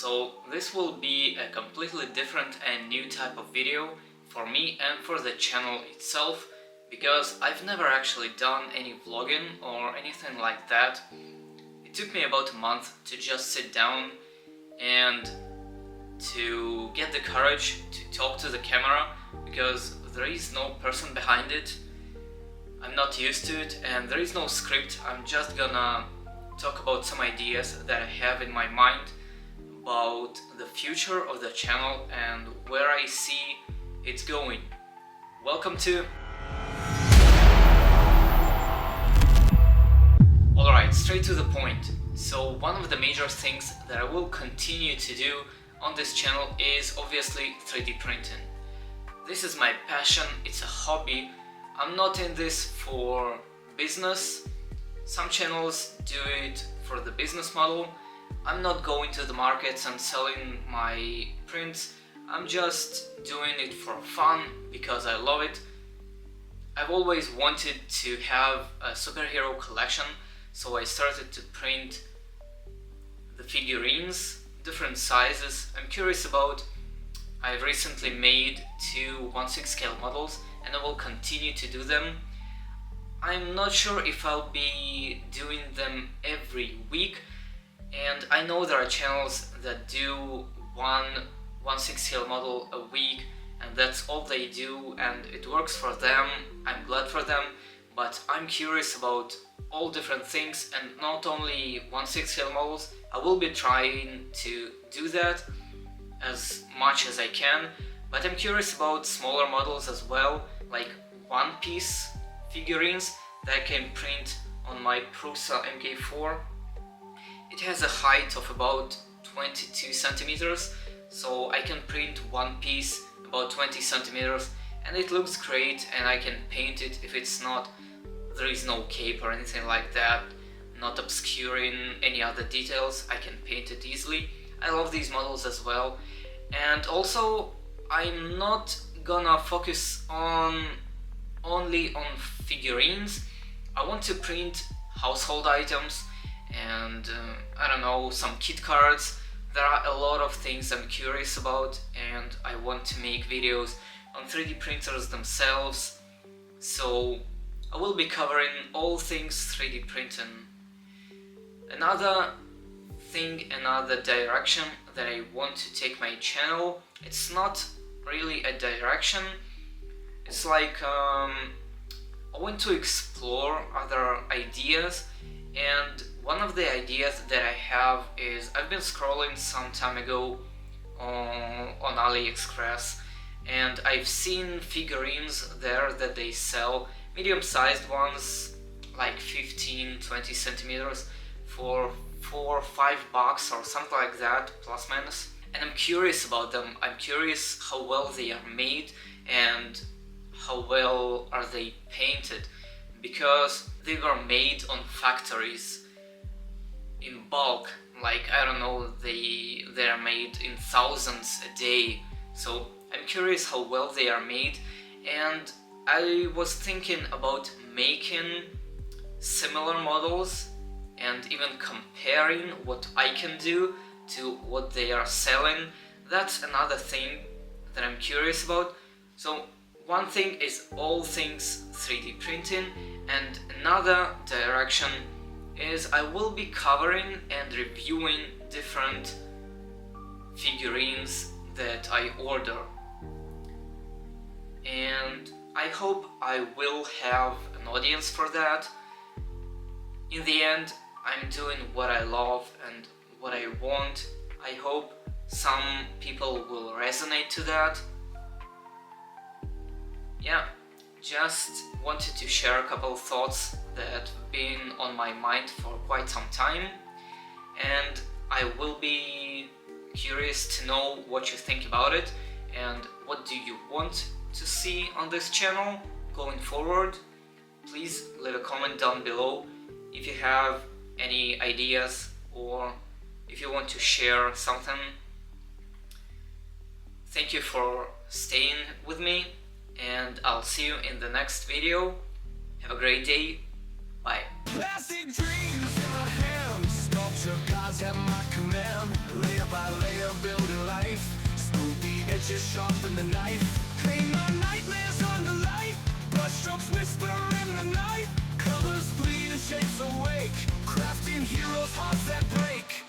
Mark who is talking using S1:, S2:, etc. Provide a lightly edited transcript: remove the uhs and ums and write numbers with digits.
S1: So this will be a completely different and new type of video for me and for the channel itself, because I've never actually done any vlogging or anything like that. It took me about a month to just sit down and to get the courage to talk to the camera, because there is no person behind it. I'm not used to it and there is no script. I'm just gonna talk about some ideas that I have in my mind about the future of the channel and where I see it's going. Welcome to... Alright, straight to the point. So one of the major things that I will continue to do on this channel is obviously 3D printing. This is my passion, it's a hobby. I'm not in this for business. Some channels do it for the business model. I'm not going to the markets and selling my prints. I'm just doing it for fun because I love it. I've always wanted to have a superhero collection, so I started to print the figurines, different sizes. I'm curious about. I've recently made 2 1/6 scale models and I will continue to do them. I'm not sure if I'll be doing them every week, and I know there are channels that do 1/1/6 scale model a week and that's all they do and it works for them. I'm glad for them, but I'm curious about all different things and not only 1/6 scale models. I will be trying to do that as much as I can, but I'm curious about smaller models as well, like one-piece figurines that I can print on my Prusa MK4. It has a height of about 22 centimeters, so I can print one piece about 20 centimeters and it looks great, and I can paint it if it's not, there is no cape or anything like that, not obscuring any other details. I can paint it easily. I love these models as well. And also I'm not gonna focus only on figurines. I want to print household items and I don't know, some kit cards. There are a lot of things I'm curious about and I want to make videos on 3D printers themselves. So I will be covering all things 3D printing. Another thing, another direction that I want to take my channel, it's not really a direction, it's like I want to explore other ideas, and one of the ideas that I have is I've been scrolling some time ago on AliExpress and I've seen figurines there that they sell, medium-sized ones like 15-20 centimeters for $4-5 or something like that, plus minus. And I'm curious about them. I'm curious how well they are made and how well are they painted, because they were made on factories in bulk. Like, I don't know, they are made in thousands a day. So I'm curious how well they are made, and I was thinking about making similar models and even comparing what I can do to what they are selling. That's another thing that I'm curious about. So one thing is all things 3D printing, and another direction is I will be covering and reviewing different figurines that I order. And I hope I will have an audience for that. In the end, I'm doing what I love and what I want. I hope some people will resonate to that. Yeah, just wanted to share a couple of thoughts that have been on my mind for quite some time, and I will be curious to know what you think about it and what do you want to see on this channel going forward. Please leave a comment down below if you have any ideas or if you want to share something. Thank you for staying with me, and I'll see you in the next video. Have a great day. Bye.
S2: Plastic dreams in my hands, sculpture gods lines at my command. Layer by layer, building life. Smooth the edges, sharpen the knife. Paint my nightmares on the light. Brushstrokes whisper in the night. Colors bleed and shapes awake. Crafting heroes, hearts that break.